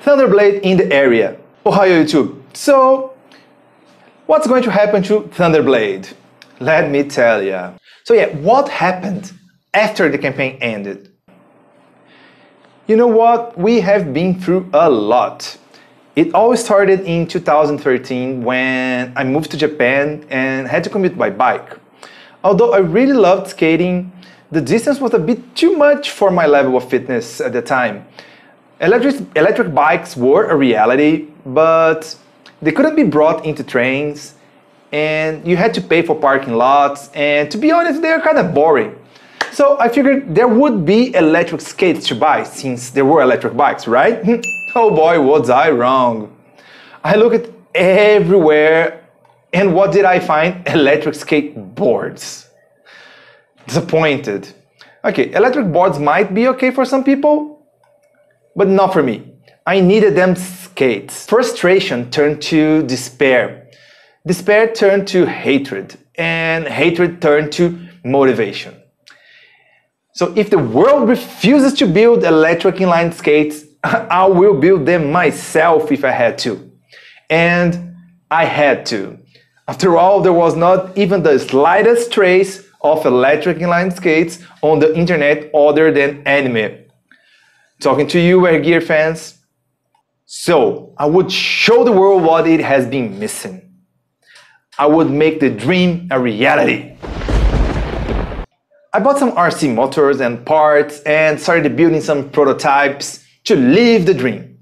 Thundrblade in the area. Ohio YouTube. So, what's going to happen to Thundrblade? Let me tell ya. So yeah, what happened after the campaign ended? You know what? We have been through a lot. It all started in 2013 when I moved to Japan and had to commute by bike. Although I really loved skating, the distance was a bit too much for my level of fitness at the time. Electric bikes were a reality, but they couldn't be brought into trains, and you had to pay for parking lots, and to be honest, they're kind of boring. So I figured there would be electric skates to buy, since there were electric bikes, right? Oh boy, was I wrong. I looked everywhere, and what did I find? Electric skateboards. Disappointed. Okay, electric boards might be okay for some people, but not for me. I needed them skates. Frustration turned to despair. Despair turned to hatred, and hatred turned to motivation. So if the world refuses to build electric inline skates, I will build them myself if I had to. And I had to. After all, there was not even the slightest trace of electric inline skates on the internet other than anime. Talking to you, Air Gear fans. So, I would show the world what it has been missing. I would make the dream a reality. I bought some RC motors and parts and started building some prototypes to live the dream.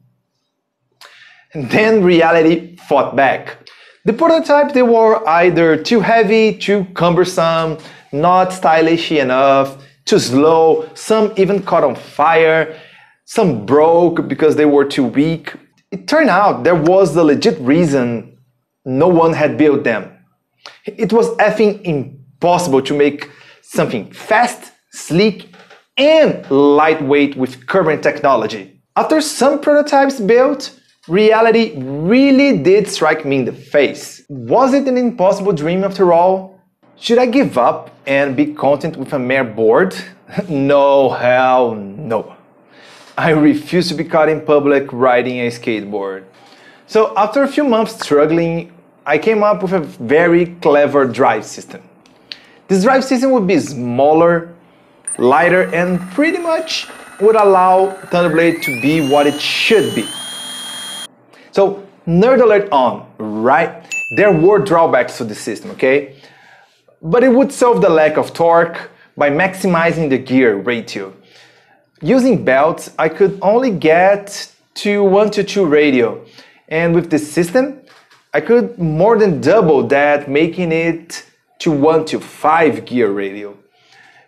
And then reality fought back. The prototypes, they were either too heavy, too cumbersome, not stylish enough, too slow, some even caught on fire, some broke because they were too weak. It turned out there was a legit reason no one had built them. It was effing impossible to make something fast, sleek, and lightweight with current technology. After some prototypes built, reality really did strike me in the face. Was it an impossible dream after all? Should I give up and be content with a mere board? No, hell no. I refuse to be caught in public riding a skateboard. So after a few months struggling, I came up with a very clever drive system. This drive system would be smaller, lighter, and pretty much would allow Thundrblade to be what it should be. So, nerd alert on, right? There were drawbacks to the system, okay? But it would solve the lack of torque by maximizing the gear ratio. Using belts, I could only get to 1:2 ratio, and with this system, I could more than double that, making it to 1:5 gear ratio,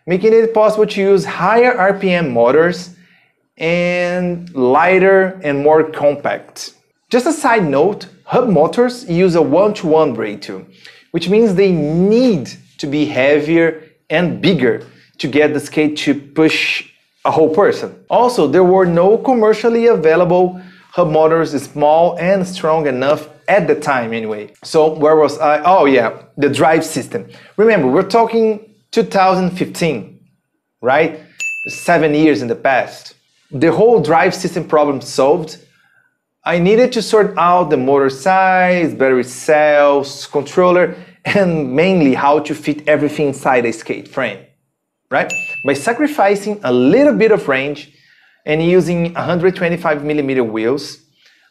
making it possible to use higher RPM motors and lighter and more compact. Just a side note, hub motors use a 1:1 ratio, which means they need to be heavier and bigger to get the skate to push a whole person. Also, there were no commercially available hub motors small and strong enough at the time anyway. So where was I? Oh yeah, the drive system. Remember, we're talking 2015, right? 7 years in the past. The whole drive system problem solved, I needed to sort out the motor size, battery cells, controller, and mainly how to fit everything inside a skate frame, right? By sacrificing a little bit of range and using 125mm wheels,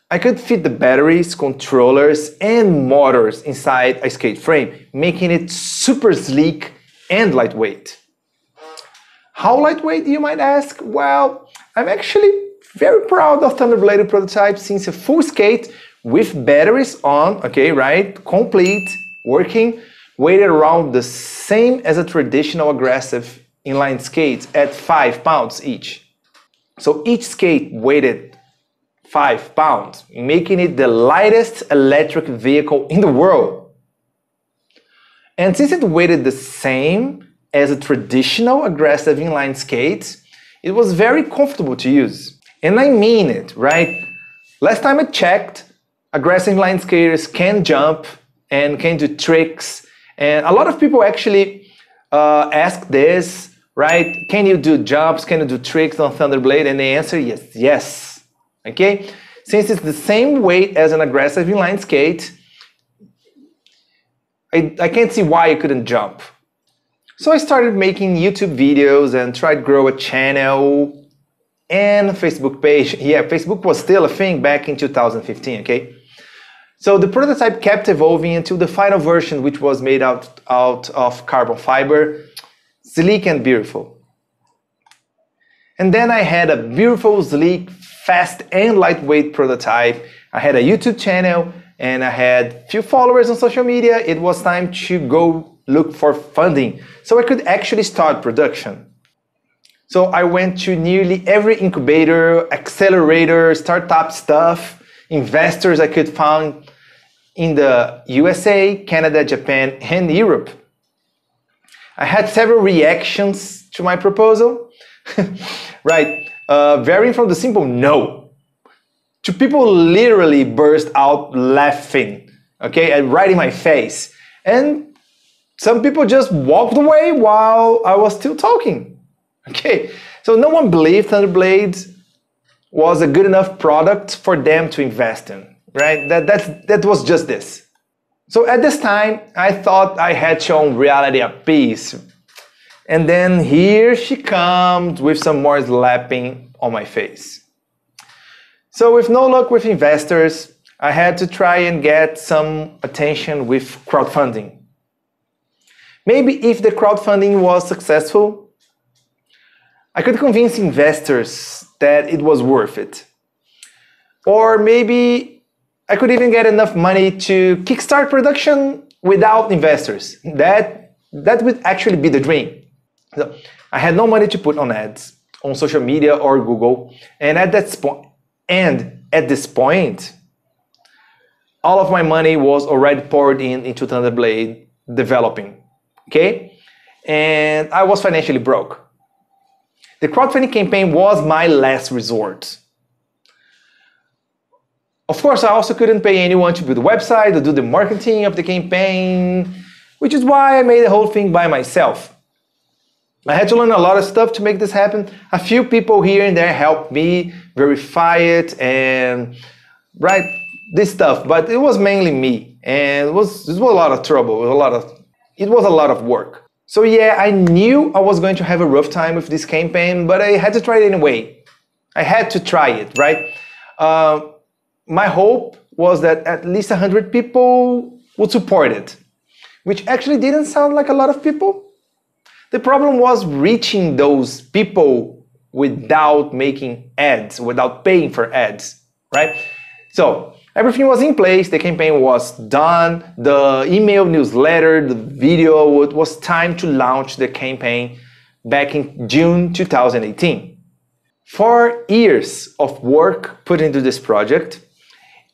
I could fit the batteries, controllers, and motors inside a skate frame, making it super sleek and lightweight. How lightweight, you might ask? Well, I'm actually very proud of Thundrblade prototype, since a full skate with batteries on, okay, right, complete, working, weighed around the same as a traditional aggressive inline skate at 5 pounds each. So each skate weighed 5 pounds, making it the lightest electric vehicle in the world. And since it weighed the same as a traditional aggressive inline skate, it was very comfortable to use. And I mean it, right? Last time I checked, aggressive inline skaters can jump and can do tricks. And a lot of people actually ask this, right? Can you do jumps? Can you do tricks on Thundrblade? And the answer is yes. Okay? since it's the same weight as an aggressive inline skate, I can't see why I couldn't jump. So I started making YouTube videos and tried to grow a channel and a Facebook page. Yeah, Facebook was still a thing back in 2015, okay? So the prototype kept evolving until the final version, which was made out of carbon fiber, sleek and beautiful. And then I had a beautiful, sleek, fast and lightweight prototype. I had a YouTube channel and I had few followers on social media. It was time to go look for funding so I could actually start production. So I went to nearly every incubator, accelerator, startup stuff, investors I could find in the USA, Canada, Japan, and Europe. I had several reactions to my proposal. Right, varying from the simple no to people literally burst out laughing, okay, and right in my face. And some people just walked away while I was still talking. Okay, so no one believed Thundrblade was a good enough product for them to invest in, right? That was just this. So at this time, I thought I had shown reality a piece. And then here she comes with some more slapping on my face. So with no luck with investors, I had to try and get some attention with crowdfunding. Maybe if the crowdfunding was successful, I could convince investors that it was worth it. Or maybe I could even get enough money to kickstart production without investors. That would actually be the dream. So I had no money to put on ads on social media or Google, and at this point, all of my money was already poured into Thundrblade developing, okay? And I was financially broke. The crowdfunding campaign was my last resort. Of course, I also couldn't pay anyone to build a website or do the marketing of the campaign, which is why I made the whole thing by myself. I had to learn a lot of stuff to make this happen. A few people here and there helped me verify it and write this stuff, but it was mainly me, and it was a lot of trouble. It was a lot of work. So yeah, I knew I was going to have a rough time with this campaign, but I had to try it anyway. I had to try it, right? My hope was that at least 100 people would support it, which actually didn't sound like a lot of people. The problem was reaching those people without making ads, without paying for ads, right? So everything was in place, the campaign was done, the email newsletter, the video, it was time to launch the campaign back in June 2018. 4 years of work put into this project,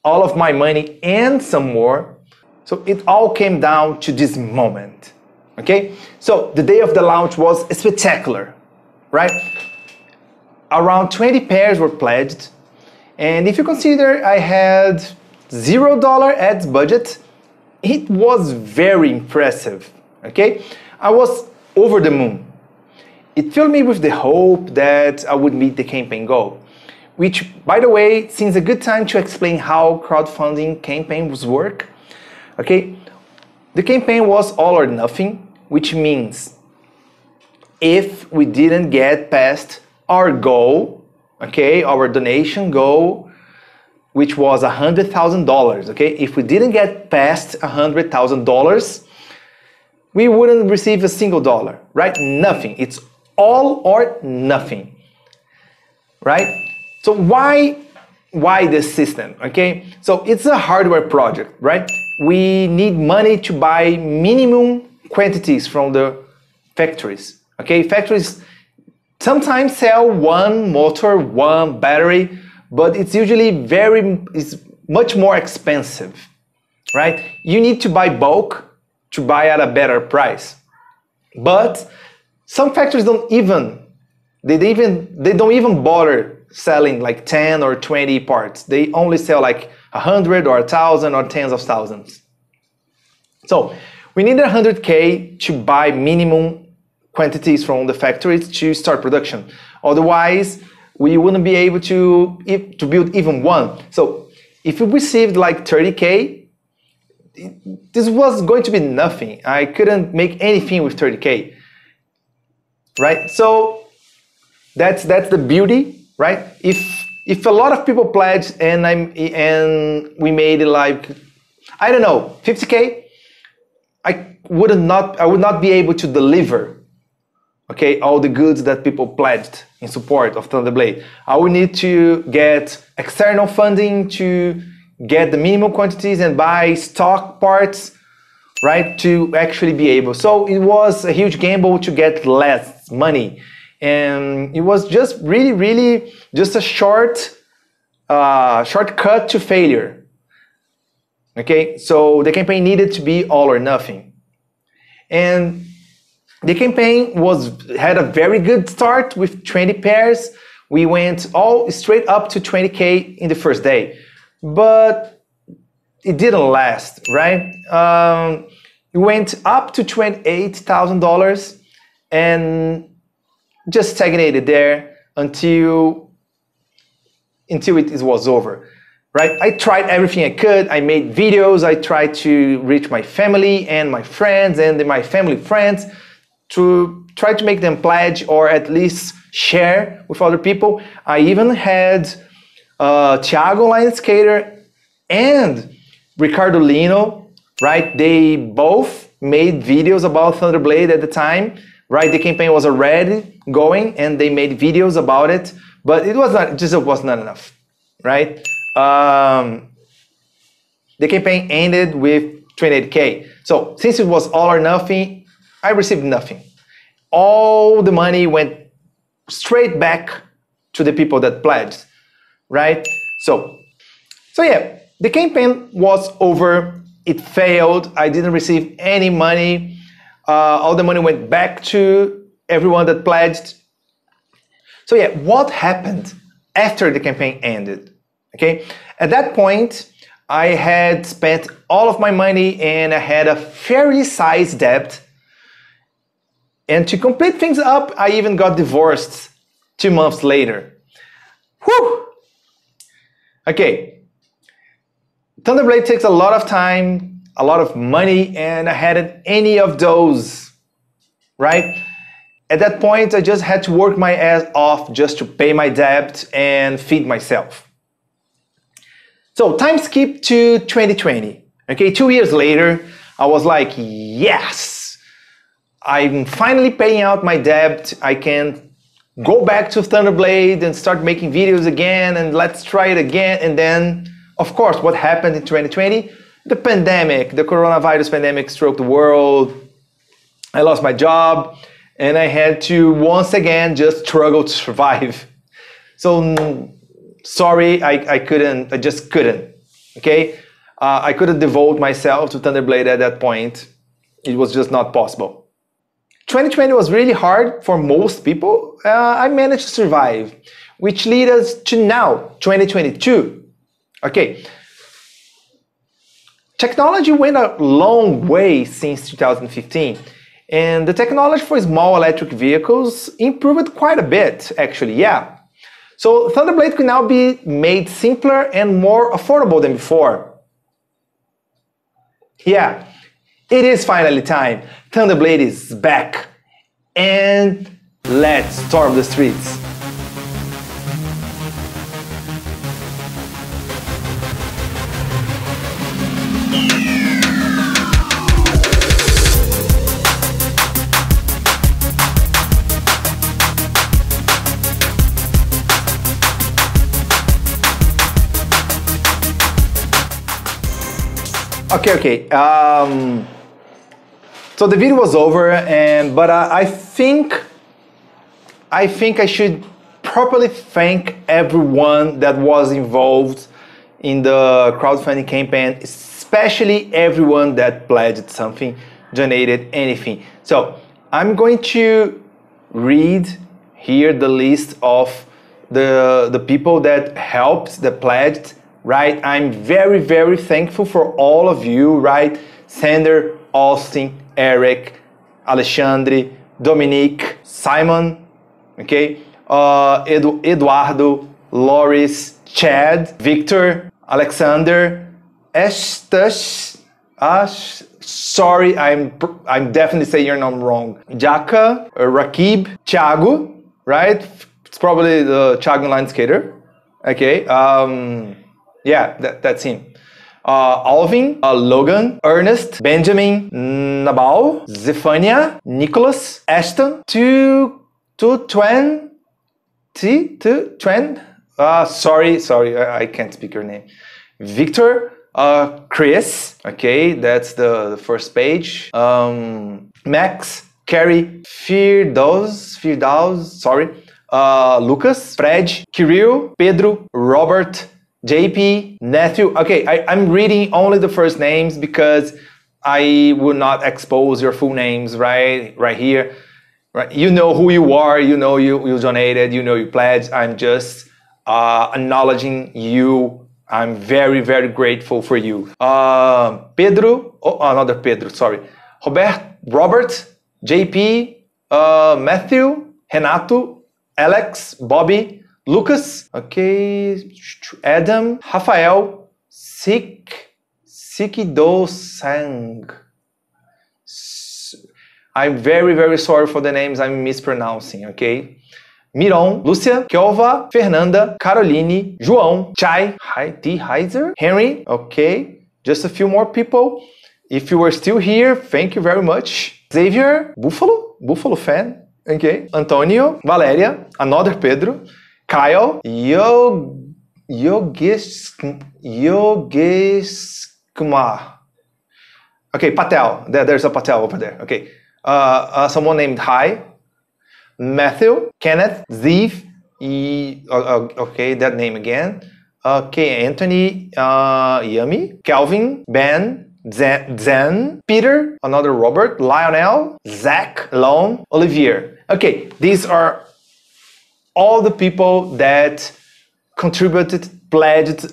all of my money and some more, so it all came down to this moment. Okay, so the day of the launch was spectacular, right? Around 20 pairs were pledged, and if you consider I had $0 ads budget, it was very impressive, okay? I was over the moon. It filled me with the hope that I would meet the campaign goal, which, by the way, seems a good time to explain how crowdfunding campaigns work, okay? The campaign was all or nothing, which means if we didn't get past our goal, okay, our donation goal, which was $100,000, okay, if we didn't get past $100,000, we wouldn't receive a single dollar, right? Nothing. It's all or nothing, right? So why this system, okay? So it's a hardware project, right? We need money to buy minimum quantities from the factories, okay? Factories sometimes sell one motor, one battery, but it's usually much more expensive, right? You need to buy bulk to buy at a better price. But some factories don't even bother selling like 10 or 20 parts. They only sell like 100 or 1,000 or tens of thousands. So we need 100K to buy minimum quantities from the factories to start production. Otherwise, we wouldn't be able to build even one. So if we received like 30K, this was going to be nothing. I couldn't make anything with 30K, right? So that's the beauty, right? If a lot of people pledged and we made it like, I don't know, 50K, I would not be able to deliver, okay, all the goods that people pledged in support of Thundrblade. I would need to get external funding to get the minimum quantities and buy stock parts, right, to actually be able. So it was a huge gamble to get less money. And it was just really just a shortcut to failure. Okay, so the campaign needed to be all or nothing. And the campaign had a very good start with 20 pairs. We went all straight up to 20K in the first day, but it didn't last, right? It went up to $28,000 and just stagnated there until it was over, right? I tried everything I could. I made videos. I tried to reach my family and my friends and my family friends to try to make them pledge or at least share with other people. I even had Thiago Line Skater and Ricardo Lino, right? They both made videos about Thundrblade at the time, right? The campaign was already going and they made videos about it, but it was not enough, right? The campaign ended with 28K. So since it was all or nothing, I received nothing. All the money went straight back to the people that pledged, right? So yeah, the campaign was over. It failed. I didn't receive any money. All the money went back to everyone that pledged. So yeah, what happened after the campaign ended? Okay, at that point, I had spent all of my money and I had a fairly sized debt. And to complete things up, I even got divorced 2 months later. Whew! Okay, Thundrblade takes a lot of time, a lot of money, and I hadn't any of those, right? At that point, I just had to work my ass off just to pay my debt and feed myself. So time skip to 2020. Okay, 2 years later, I was like, yes, I'm finally paying out my debt. I can go back to Thundrblade and start making videos again, and let's try it again. And then, of course, what happened in 2020? The pandemic, the coronavirus pandemic struck the world. I lost my job and I had to once again just struggle to survive. So sorry, I just couldn't, okay? I couldn't devote myself to Thundrblade at that point. It was just not possible. 2020 was really hard for most people. I managed to survive, which leads us to now, 2022. Okay. Technology went a long way since 2015, and the technology for small electric vehicles improved quite a bit, actually, yeah. So Thundrblade can now be made simpler and more affordable than before. Yeah, it is finally time. Thundrblade is back. And let's storm the streets. Okay. So the video was over, but I think I should properly thank everyone that was involved in the crowdfunding campaign, especially everyone that pledged something, donated anything. So I'm going to read here the list of the people that helped, that pledged, right? I'm very, very thankful for all of you, right? Sander, Austin, Eric, Alexandre, Dominique, Simon, okay? Eduardo, Loris, Chad, Victor, Alexander, Estash, sorry, I'm definitely saying your name wrong. Jaka, Rakib, Thiago, right? It's probably the Thiago line skater. Okay, yeah, that's him. Alvin, Logan, Ernest, Benjamin, Nabal, Zephania, Nicholas, Ashton, Twen, sorry, I can't speak your name. Victor, Chris, okay, that's the first page. Max, Carrie, Firdaus, sorry. Lucas, Fred, Kirill, Pedro, Robert, JP, Matthew. Okay, I'm reading only the first names because I will not expose your full names right here. Right, you know who you are, you know you donated, you know you pledged. I'm just acknowledging you. I'm very, very grateful for you. Pedro, another Pedro, sorry. Robert, JP, Matthew, Renato, Alex, Bobby, Lucas, okay, Adam, Rafael, Sikido Sang. I'm very, very sorry for the names I'm mispronouncing, okay? Miron, Lúcia, Kelva, Fernanda, Caroline, João, Chai, Heiser, Henry, okay, just a few more people. If you are still here, thank you very much. Xavier, Buffalo fan, okay. Antonio, Valéria, another Pedro, Kyle, Yogesh Kumar. Okay, Patel, there's a Patel over there, okay. Someone named Hai, Matthew, Kenneth, Zeev, okay, that name again. Okay, Anthony, Yummy, Calvin, Ben, Zen, Peter, another Robert, Lionel, Zach, Lone, Olivier. Okay, these are all the people that contributed, pledged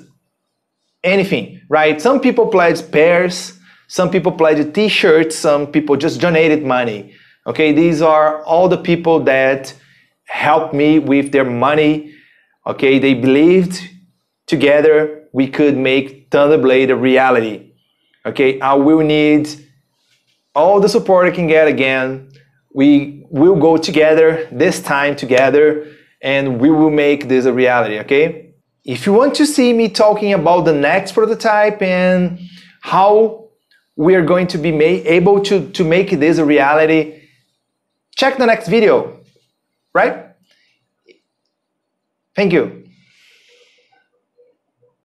anything, right? Some people pledged pairs, some people pledged t-shirts, some people just donated money. Okay, these are all the people that helped me with their money. Okay, they believed together we could make Thunderblade a reality. Okay, I will need all the support I can get again. We will go together, this time together, and we will make this a reality, okay? If you want to see me talking about the next prototype and how we are going to be able to make this a reality, check the next video, right? Thank you.